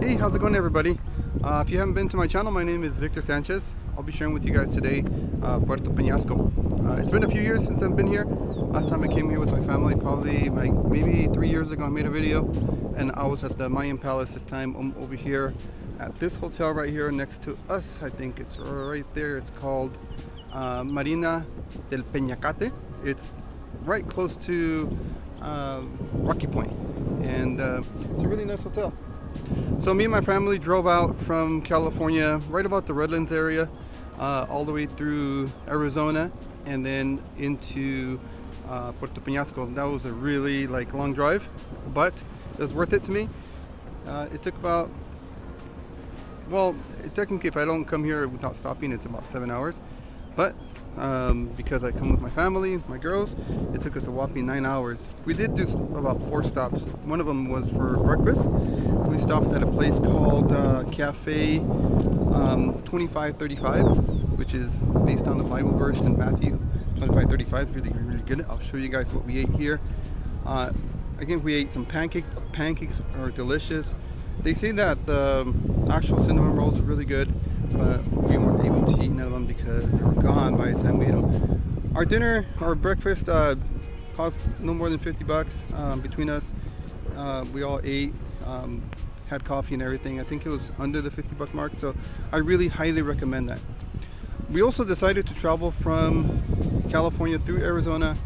Hey, how's it going, everybody? If you haven't been to my channel, my name is Victor Sanchez. I'll be sharing with you guys today Puerto Penasco. It's been a few years since I've been here. Last time I came here with my family, probably maybe 3 years ago, I made a video, and I was at the Mayan Palace this time. I'm over here at this hotel right here next to us. I think it's right there. It's called Marina del Peñacate. It's right close to Rocky Point, and it's a really nice hotel. So me and my family drove out from California, right about the Redlands area, all the way through Arizona, and then into Puerto Penasco. That was a really long drive, but it was worth it to me. It took about, well, technically if I don't come here without stopping, it's about 7 hours, but because I come with my family, my girls, it took us a whopping 9 hours. We did do about 4 stops. One of them was for breakfast. We stopped at a place called Cafe 2535, which is based on the Bible verse in Matthew 25:35. It's really good. I'll show you guys what we ate here. Again, we ate some pancakes. Pancakes are delicious. They say that the actual cinnamon rolls are really good, but we weren't able to eat none of them because they were gone by the time we ate them. Our dinner, our breakfast cost no more than $50 between us. We all ate, had coffee and everything. I think it was under the $50 mark, so I really highly recommend that. We also decided to travel from California through Arizona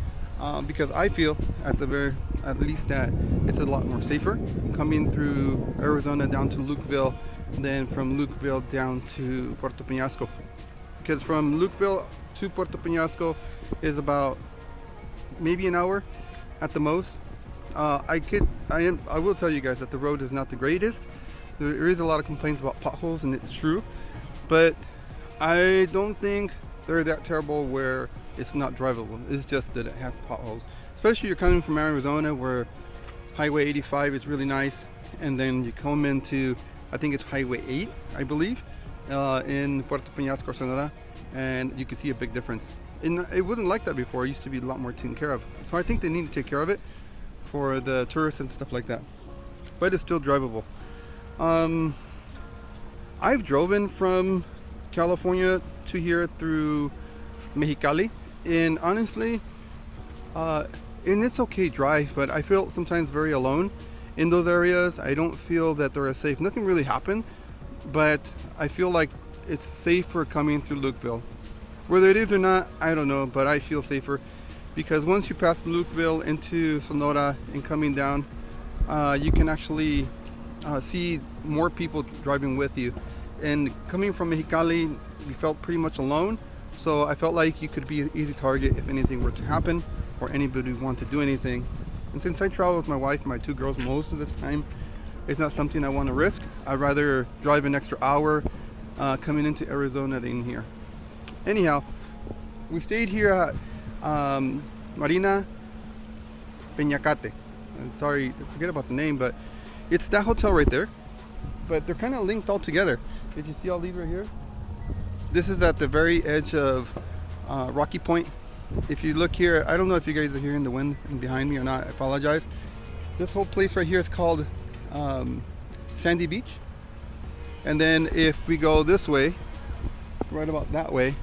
because I feel at least that it's a lot more safer coming through Arizona down to Lukeville than from Lukeville down to Puerto Penasco. Because from Lukeville to Puerto Penasco is about maybe an hour at the most. I will tell you guys that the road is not the greatest. There is a lot of complaints about potholes, and it's true, but I don't think they're that terrible where it's not drivable. It's just that it has potholes, especially you're coming from Arizona where Highway 85 is really nice, and then you come into, I think it's Highway 8, I believe, in Puerto Penasco, Sonora, and you can see a big difference. And it wasn't like that before. It used to be a lot more taken care of. So I think they need to take care of it for the tourists and stuff like that. But it's still drivable. I've driven from California to here through Mexicali, and honestly, and it's okay drive, but I feel sometimes very alone in those areas. I don't feel that they're as safe. Nothing really happened, but I feel like it's safer coming through Lukeville. Whether it is or not, I don't know, but I feel safer because once you pass Lukeville into Sonora and coming down, you can actually see more people driving with you. And coming from Mexicali, we felt pretty much alone, so I felt like you could be an easy target if anything were to happen or anybody want to do anything. And since I travel with my wife and my 2 girls most of the time, it's not something I want to risk. I'd rather drive an extra hour coming into Arizona than here. Anyhow, we stayed here at Marina Peñacate. And sorry, I forget about the name, but it's that hotel right there. But they're kind of linked all together. If you see all these right here, this is at the very edge of Rocky Point. If you look here, I don't know if you guys are hearing the wind behind me or not. I apologize. This whole place right here is called Sandy Beach. And then if we go this way, right about that way,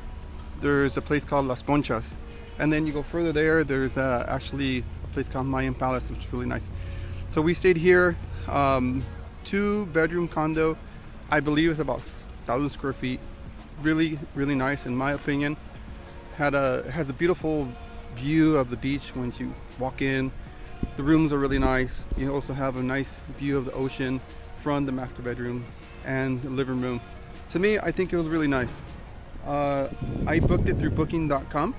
there's a place called Las Conchas. And then you go further there, there's actually a place called Mayan Palace, which is really nice. So we stayed here, 2-bedroom condo. I believe it's about 1,000 square feet. Really, really nice in my opinion. Has a beautiful view of the beach once you walk in. The rooms are really nice. You also have a nice view of the ocean from the master bedroom and the living room. To me, I think it was really nice. I booked it through booking.com.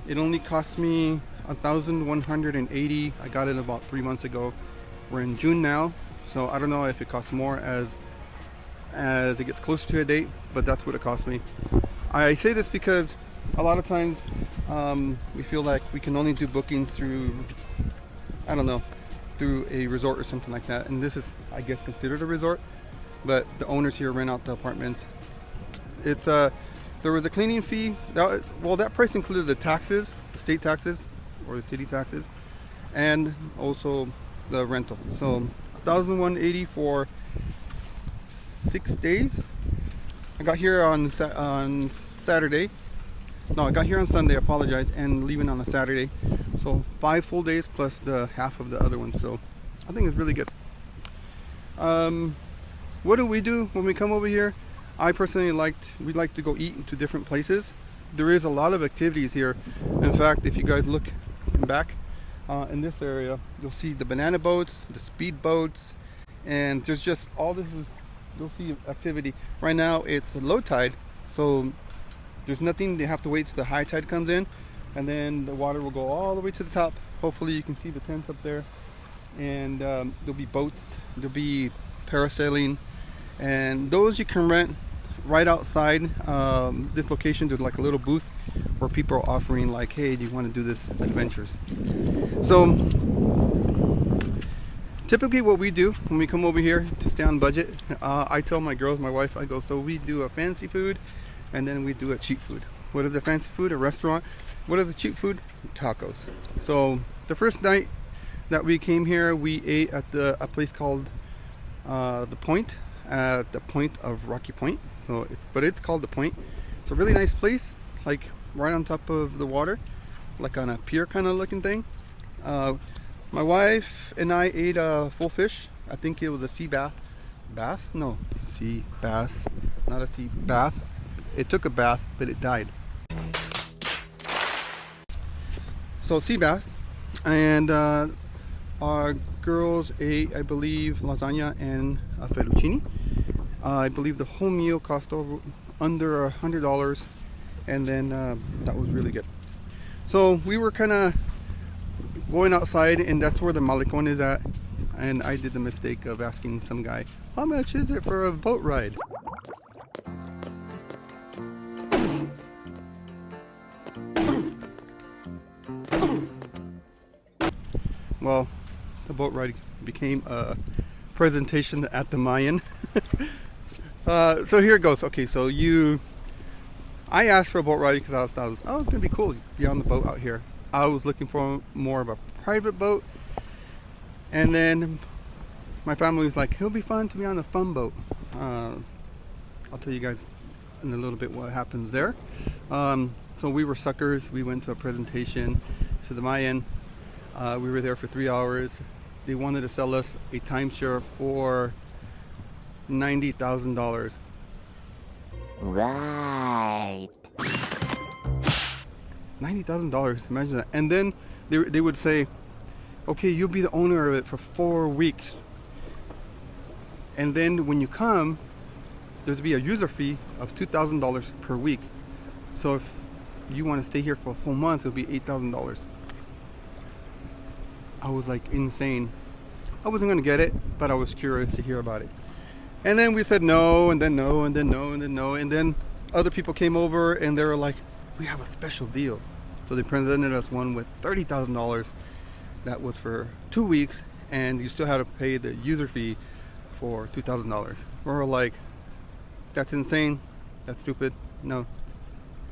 It only cost me $1,180. I got it about 3 months ago. We're in June now, so I don't know if it costs more as it gets closer to a date, but that's what it cost me. I say this because a lot of times we feel like we can only do bookings through, I don't know, through a resort or something like that, and this is, I guess, considered a resort, but the owners here rent out the apartments. It's there was a cleaning fee. That price included the taxes, the state taxes or the city taxes, and also the rental. So $1,180 for 6 days. I got here on Saturday. No, I got here on Sunday, I apologize, and leaving on a Saturday. So 5 full days plus the half of the other one. So I think it's really good. What do we do when we come over here? I personally we like to go eat to different places. There is a lot of activities here. In fact, if you guys look back in this area, you'll see the banana boats, the speed boats, and there's just all this you'll see activity. Right now it's low tide, so there's nothing. They have to wait till the high tide comes in, and then the water will go all the way to the top. Hopefully you can see the tents up there, and there'll be boats, there'll be parasailing, and those you can rent right outside this location. There's like a little booth where people are offering like, hey, do you want to do this adventures? So typically what we do when we come over here to stay on budget, I tell my girls, my wife, I go, so we do a fancy food and then we do a cheap food. What is a fancy food? A restaurant. What is a cheap food? Tacos. So the first night that we came here, we ate at a place called The Point, at the point of Rocky Point. So it's called The Point. It's a really nice place, like right on top of the water, like on a pier kind of looking thing. My wife and I ate a full fish. I think it was a sea bass. Sea bass, not a sea bath. It took a bath, but it died. So sea bass, and our girls ate, I believe, lasagna and a fettuccine. I believe the whole meal cost under $100, and then that was really good. So we were kind of going outside, and that's where the Malecon is at. And I did the mistake of asking some guy, how much is it for a boat ride? Well, the boat ride became a presentation at the Mayan. So here it goes. Okay, so I asked for a boat ride because I thought it was going to be cool to be on the boat out here. I was looking for more of a private boat. And then my family was like, it'll be fun to be on a fun boat. I'll tell you guys in a little bit what happens there. So we were suckers. We went to a presentation to the Mayan. We were there for 3 hours. They wanted to sell us a timeshare for $90,000. Right. $90,000, imagine that. And then they would say, okay, you'll be the owner of it for 4 weeks. And then when you come, there's to be a user fee of $2,000 per week. So if you want to stay here for a full month, it'll be $8,000. I was like insane. I wasn't going to get it, but I was curious to hear about it. And then we said no, and then no, and then no, and then no. And then other people came over and they were like, we have a special deal. So they presented us one with $30,000. That was for 2 weeks, and you still had to pay the user fee for $2,000. We were like, that's insane. That's stupid. No,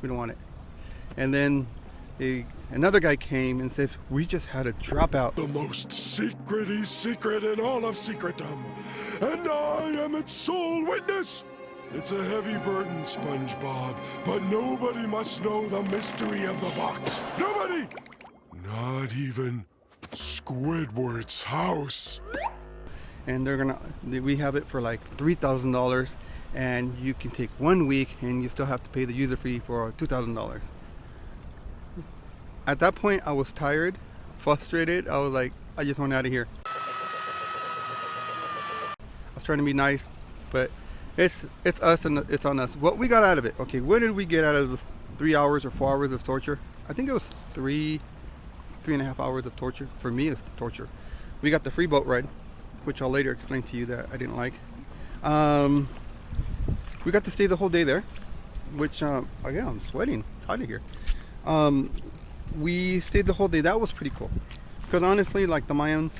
we don't want it. And then another guy came and says, we just had a dropout. The most secrety secret in all of secretdom. And I am its sole witness. It's a heavy burden, SpongeBob, but nobody must know the mystery of the box. Nobody! Not even Squidward's house. And we have it for like $3,000, and you can take 1 week and you still have to pay the user fee for $2,000. At that point, I was tired, frustrated. I was like, I just want out of here. I was trying to be nice, but it's us and it's on us. What we got out of it? Okay, what did we get out of this 3 hours or 4 hours of torture? I think it was three and a half hours of torture. For me, it's torture. We got the free boat ride, which I'll later explain to you that I didn't like. We got to stay the whole day there, which again, I'm sweating. It's hot in here. We stayed the whole day. That was pretty cool, because honestly, like the Mayan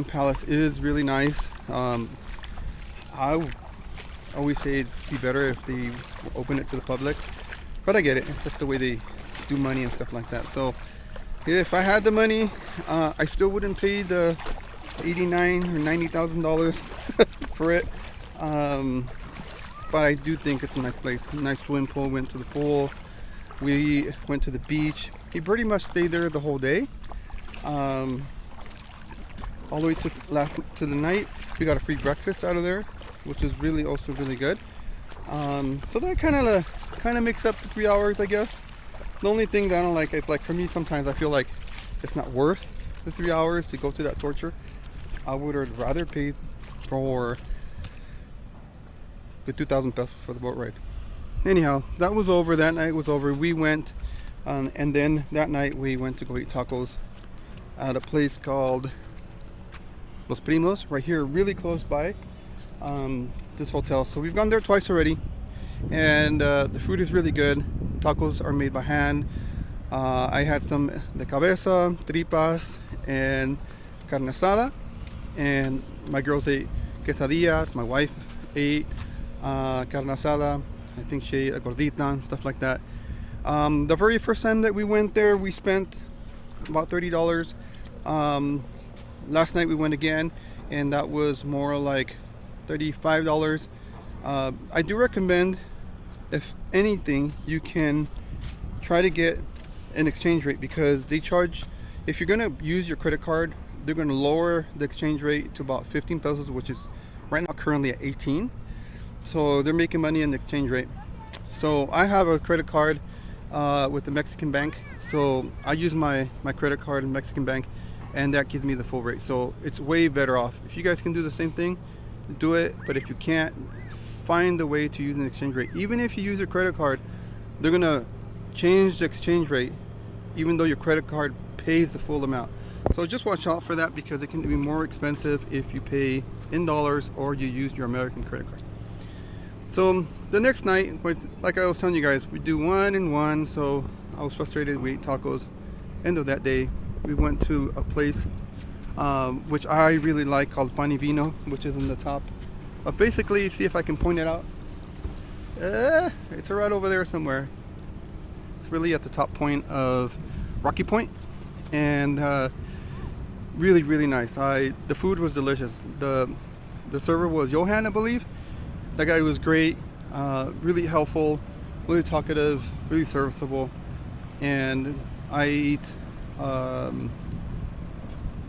Palace is really nice. I always say it'd be better if they open it to the public, but I get it. It's just the way they do money and stuff like that. So if I had the money, I still wouldn't pay the $89,000 or $90,000 for it. but I do think it's a nice place. Nice swimming pool. Went to the pool. We went to the beach. He pretty much stayed there the whole day, all the way to the night. We got a free breakfast out of there, which is really also really good. So that kind of makes up the 3 hours, I guess. The only thing that I don't like is, like, for me, sometimes I feel like it's not worth the 3 hours to go through that torture. I would have rather paid for the 2,000 pesos for the boat ride. Anyhow, that was over. That night was over. We went, and then that night we went to go eat tacos at a place called Los Primos, right here, really close by this hotel. So we've gone there twice already, and the food is really good. Tacos are made by hand. I had some de cabeza, tripas, and carne asada, and my girls ate quesadillas. My wife ate carne asada. I think she ate a gordita, stuff like that. The very first time that we went there, we spent about $30. Last night we went again, and that was more like $35. I do recommend, if anything, you can try to get an exchange rate, because they charge, if you're going to use your credit card, they're going to lower the exchange rate to about 15 pesos, which is right now currently at 18. So they're making money in the exchange rate. So I have a credit card with the Mexican bank, so I use my credit card in Mexican bank, and that gives me the full rate. So it's way better off. If you guys can do the same thing, do it. But if you can't, find a way to use an exchange rate. Even if you use your credit card, they're gonna change the exchange rate even though your credit card pays the full amount. So just watch out for that, because it can be more expensive if you pay in dollars or you use your American credit card. So the next night, like I was telling you guys, we do 1 and 1. So I was frustrated. We ate tacos. End of that day, we went to a place which I really like, called Pan y Vino, which is in the top. Basically, see if I can point it out. It's right over there somewhere. It's really at the top point of Rocky Point, and really, really nice. The food was delicious. The server was Johan, I believe. That guy was great, really helpful, really talkative, really serviceable. And I ate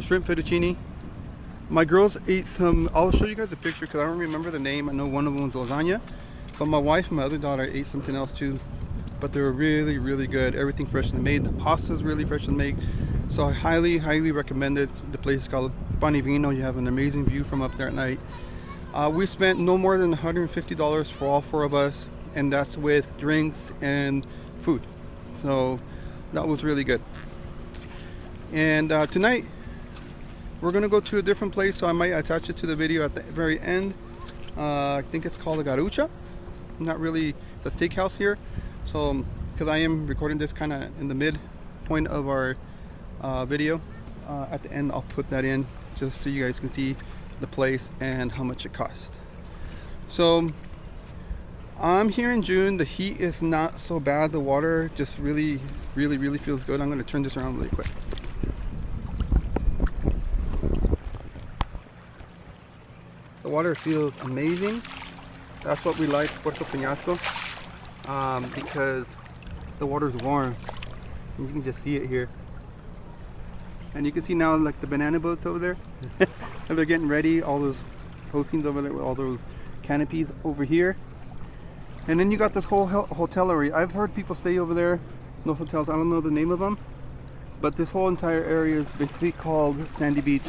shrimp fettuccine. My girls ate some, I'll show you guys a picture because I don't remember the name. I know one of them was lasagna, but my wife and my other daughter ate something else too. But they were really, really good. Everything freshly made. The pasta is really freshly made. So I highly, highly recommend it. The place is called Pan y Vino. You have an amazing view from up there at night. We spent no more than $150 for all 4 of us, and that's with drinks and food. So that was really good. And tonight we're gonna go to a different place, so I might attach it to the video at the very end. I think it's called a Garucha. Not really, it's a steakhouse here. So because I am recording this kind of in the mid point of our video, at the end I'll put that in just so you guys can see the place and how much it cost. So I'm here in June. The heat is not so bad. The water just really, really, really feels good. I'm going to turn this around really quick. The water feels amazing. That's what we like, Puerto Penasco, because the water is warm. You can just see it here. And you can see now, like, the banana boats over there. And they're getting ready. All those postings over there with all those canopies over here. And then you got this whole hotellery. I've heard people stay over there. Those hotels, I don't know the name of them. But this whole entire area is basically called Sandy Beach.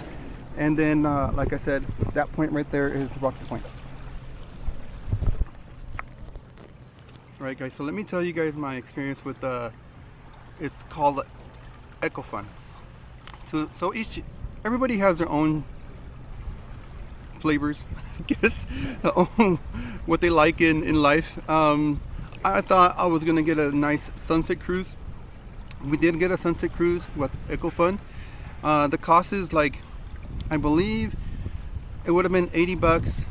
And then, like I said, that point right there is Rocky Point. Alright guys, so let me tell you guys my experience with it's called EcoFun. So everybody has their own flavors, I guess, what they like in life. I thought I was gonna get a nice sunset cruise. We did get a sunset cruise with EcoFun. The cost is, like, I believe it would have been $80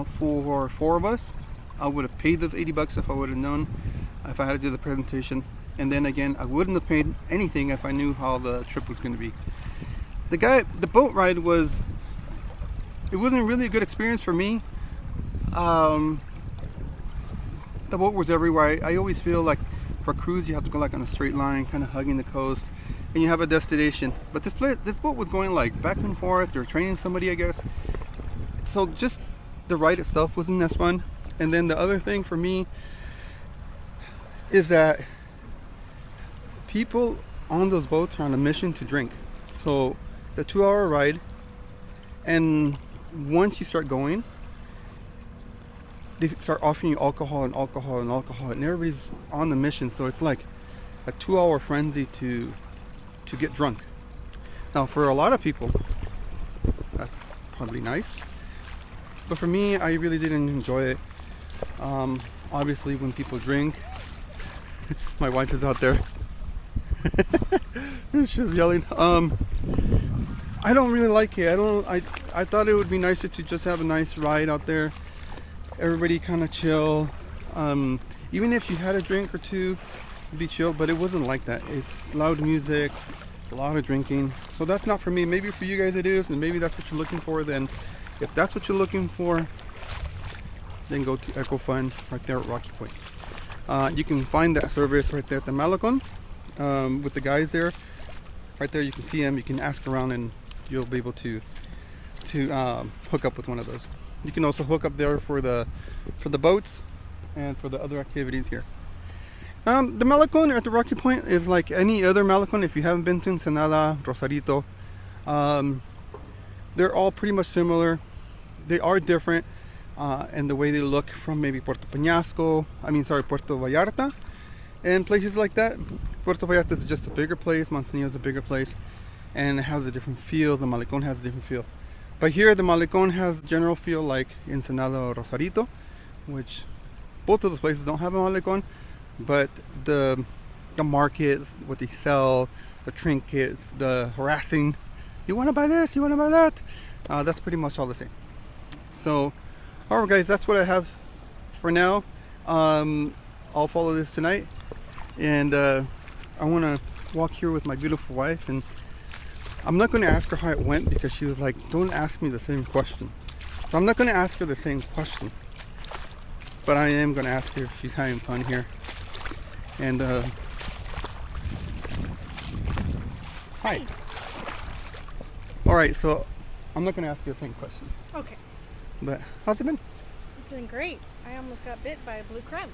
for 4 of us. I would have paid the $80 if I would have known, if I had to do the presentation. And then again, I wouldn't have paid anything if I knew how the trip was going to be. The boat ride it wasn't really a good experience for me. the boat was everywhere. I always feel like for a cruise you have to go like on a straight line, kind of hugging the coast, and you have a destination. But this boat was going like back and forth. They were training somebody, I guess. So just the ride itself wasn't as fun. And then the other thing for me is that people on those boats are on a mission to drink. So it's a 2-hour ride, and once you start going, they start offering you alcohol and alcohol and alcohol, and everybody's on the mission. So it's like a 2-hour frenzy to get drunk. Now for a lot of people that's probably nice, but for me, I really didn't enjoy it. Obviously when people drink, my wife is out there. She's yelling. I don't really like it. I thought it would be nicer to just have a nice ride out there. Everybody kind of chill. Even if you had a drink or two, you'd be chill. But it wasn't like that. It's loud music, a lot of drinking. So that's not for me. Maybe for you guys it is, and maybe that's what you're looking for. Then, if that's what you're looking for, then go to Eco Fun right there at Rocky Point. You can find that service right there at the Malecon with the guys there. Right there, you can see them. You can ask around, and you'll be able to hook up with one of those. You can also hook up there for the boats and for the other activities here. The Malecon at the Rocky Point is like any other Malecon. If you haven't been to Ensenada, Rosarito, they're all pretty much similar. They are different in the way they look from maybe Puerto Penasco. Puerto Vallarta, and places like that. Puerto Vallarta is just a bigger place. Manzanillo is a bigger place, and it has a different feel. The Malecon has a different feel. But here, the Malecon has general feel like Ensenada or Rosarito, which both of those places don't have a Malecon, but the market, what they sell, the trinkets, the harassing, you want to buy this, you want to buy that, that's pretty much all the same. So, alright guys, that's what I have for now. I'll follow this tonight, and I want to walk here with my beautiful wife, and I'm not going to ask her how it went because she was like, don't ask me the same question. So I'm not going to ask her the same question, but I am going to ask her if she's having fun here. And hi. Alright, so I'm not going to ask you the same question. Okay. But how's it been? It's been great. I almost got bit by a blue crab.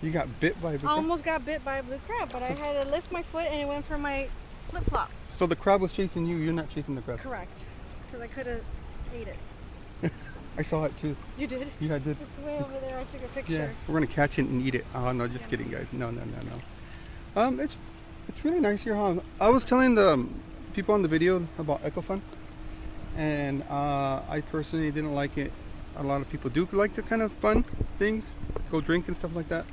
You got bit by a blue crab? Almost got bit by a blue crab, but I had to lift my foot and it went for my flip-flop. So the crab was chasing you, you're not chasing the crab? Correct. Because I could have ate it. I saw it too. You did? Yeah, I did. It's way over there. I took a picture. Yeah, we're gonna catch it and eat it. Oh no, just kidding, guys. No. It's really nice here, huh? I was telling the people on the video about EcoFun, and I personally didn't like it. A lot of people do like the kind of fun things, go drink and stuff like that.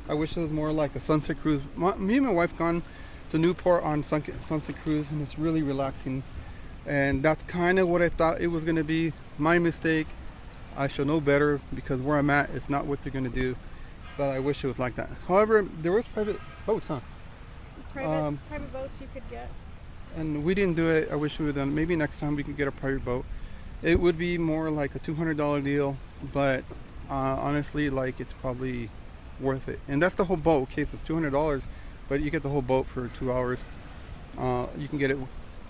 I wish it was more like a sunset cruise. Me and my wife gone to Newport on sunset cruise, and it's really relaxing. And that's kind of what I thought it was gonna be. My mistake. I should know better, because where I'm at, it's not what they're gonna do. But I wish it was like that. However, there was private boats, huh? Private boats you could get. And we didn't do it. I wish we would have done. Maybe next time we could get a private boat. It would be more like a $200 deal, but honestly, like, it's probably worth it. And that's the whole boat. Okay, so it's $200, but you get the whole boat for 2 hours. You can get it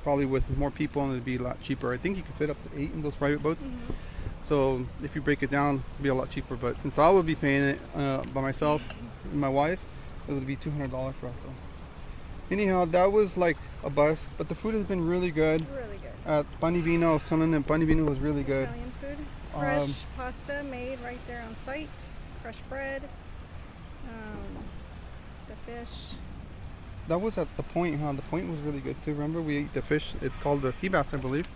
probably with more people, and it'd be a lot cheaper. I think you could fit up to 8 in those private boats. Mm-hmm. So if you break it down, it'd be a lot cheaper. But since I would be paying it by myself and my wife, it would be $200 for us. So anyhow, that was like a bus, but the food has been really good. Really good. At Pani Vino, I was telling them Pani Vino was really good. Italian food. Fresh pasta made right there on site. Fresh bread. The fish. That was at the Point, huh? The Point was really good too. Remember, we ate the fish. It's called the sea bass, I believe.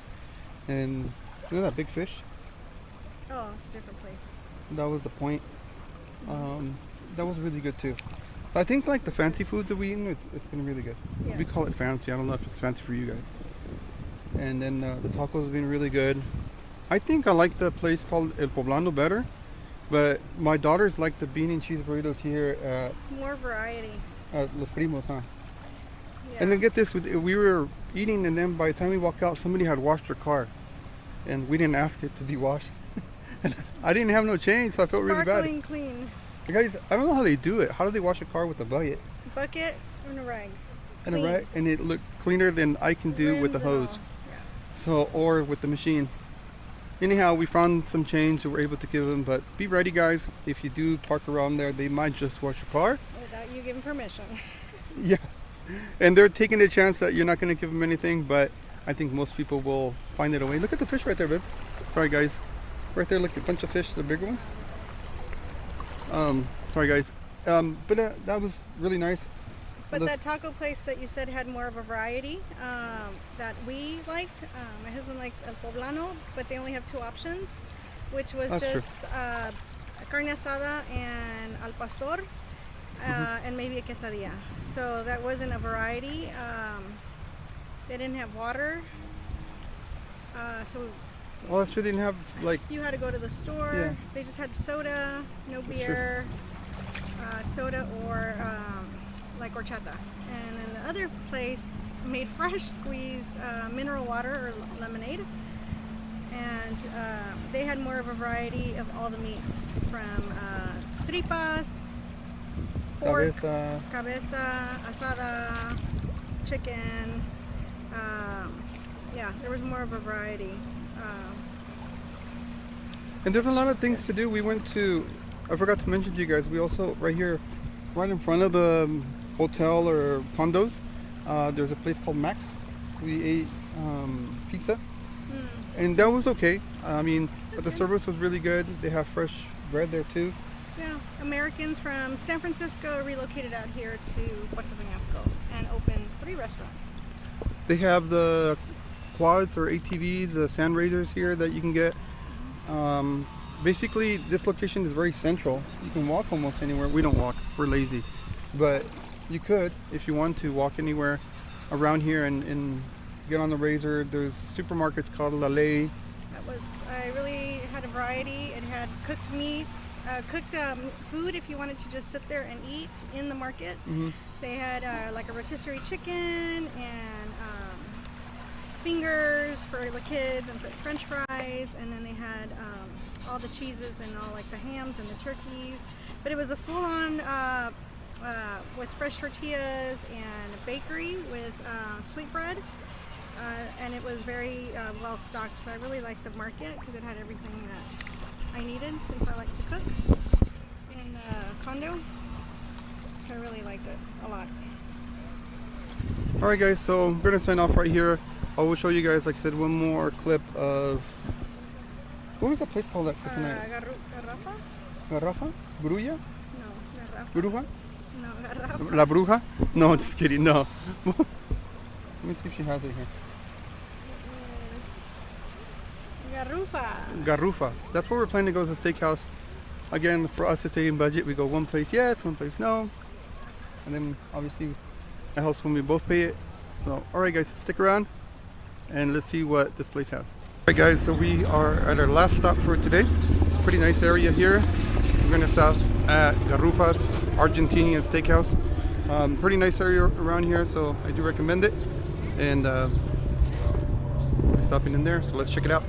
And look at that big fish. Oh, it's a different place. That was the Point. That was really good too. I think like the fancy foods that we eaten, it's been really good. Yes. We call it fancy. I don't know if it's fancy for you guys. And then the tacos have been really good. I think I like the place called El Poblano better, but my daughters like the bean and cheese burritos here at More variety. Los Primos, huh? Yeah. And then get this, we were eating, and then by the time we walked out, somebody had washed their car, and we didn't ask it to be washed. And I didn't have no change, so I felt really bad. Sparkling clean. Guys, I don't know how they do it. How do they wash a car with a bucket? Bucket and a rag. And a Clean. rag, and it looked cleaner than I can do with the Rims and hose. all. Yeah. So, or with the machine. Anyhow, we found some change that we're able to give them, but be ready, guys. If you do park around there, they might just wash your car. Without you giving permission. Yeah. And they're taking the chance that you're not going to give them anything, but I think most people will find it a way. Look at the fish right there, babe. Sorry, guys. Right there, look, a bunch of fish, the bigger ones. Sorry, guys. But that was really nice. But that taco place that you said had more of a variety that we liked. My husband liked El Poblano, but they only have 2 options, which was That's just carne asada and al pastor, and maybe a quesadilla. So that wasn't a variety. They didn't have water. So Well, that's true. They didn't have, like, you had to go to the store. Yeah. They just had soda, no That's beer, soda or like horchata. And then the other place made fresh squeezed mineral water or lemonade. And they had more of a variety of all the meats from tripas, pork, cabeza, asada, chicken. Yeah, there was more of a variety. and there's a lot of things to do. We went to, I forgot to mention to you guys, we also, right here, right in front of the hotel or condos, there's a place called Max. We ate pizza, and that was okay. I mean, but the service was really good. They have fresh bread there too. Yeah, Americans from San Francisco relocated out here to Puerto Penasco and opened 3 restaurants. They have the quads or ATVs, the sand raiders here that you can get. Basically, this location is very central. You can walk almost anywhere. We don't walk, we're lazy. But you could, if you want to, walk anywhere around here and get on the razor. There's supermarkets called La Ley. I really had a variety. It had cooked meats, cooked food if you wanted to just sit there and eat in the market. They had like a rotisserie chicken and fingers for the kids and French fries, and then they had all the cheeses and all like the hams and the turkeys. But it was a full-on with fresh tortillas and a bakery with sweetbread. And it was very well stocked, so I really liked the market because it had everything that I needed since I like to cook in the condo. So I really liked it a lot. Alright guys, so we're gonna sign off right here. I will show you guys, like I said, one more clip of, what was that place called that for tonight? Garrafa? Garrafa? Bruja? No, Garrafa. Bruja? No, Garrafa. La Bruja? No, just kidding, no. Let me see if she has it here. Garrufa. Garrufa. That's where we're planning to go, as a steakhouse. Again, for us to stay in budget, we go one place yes, one place no. And then obviously it helps when we both pay it. So, alright guys, stick around and let's see what this place has. Alright guys, so we are at our last stop for today. It's a pretty nice area here. We're gonna stop at Garrufa's Argentinian Steakhouse. Pretty nice area around here, so I do recommend it. And we're stopping in there, so let's check it out.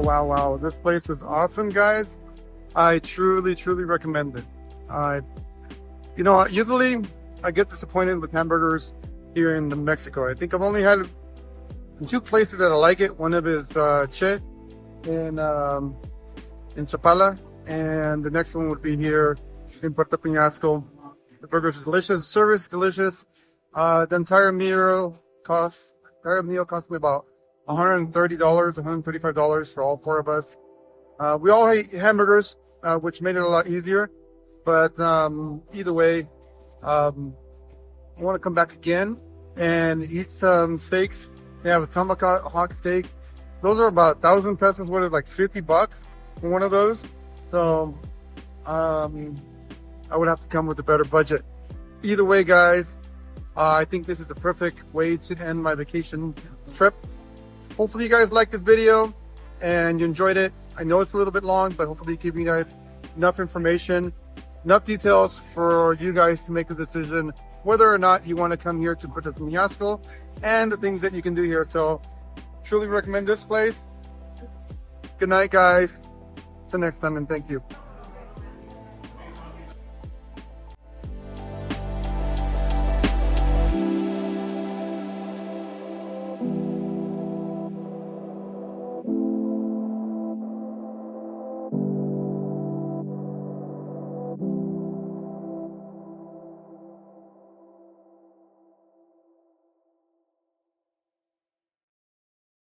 Wow. This place was awesome, guys. I truly recommend it. Usually I get disappointed with hamburgers here in Mexico. I think I've only had 2 places that I like it. One of it is Che in Chapala, and the next one would be here in Puerto Penasco. The burgers are delicious, service is delicious. The entire meal cost me about $130, $135 for all 4 of us. We all ate hamburgers, which made it a lot easier. But either way, I want to come back again and eat some steaks. They have a tomahawk steak. Those are about 1,000 pesos. What is like $50 for one of those? So I would have to come with a better budget. Either way, guys, I think this is the perfect way to end my vacation trip. Hopefully you guys liked this video and you enjoyed it. I know it's a little bit long, but hopefully it gave you guys enough information, enough details for you guys to make a decision whether or not you want to come here to Puerto Penasco and the things that you can do here. So truly recommend this place. Good night, guys. Till next time, and thank you.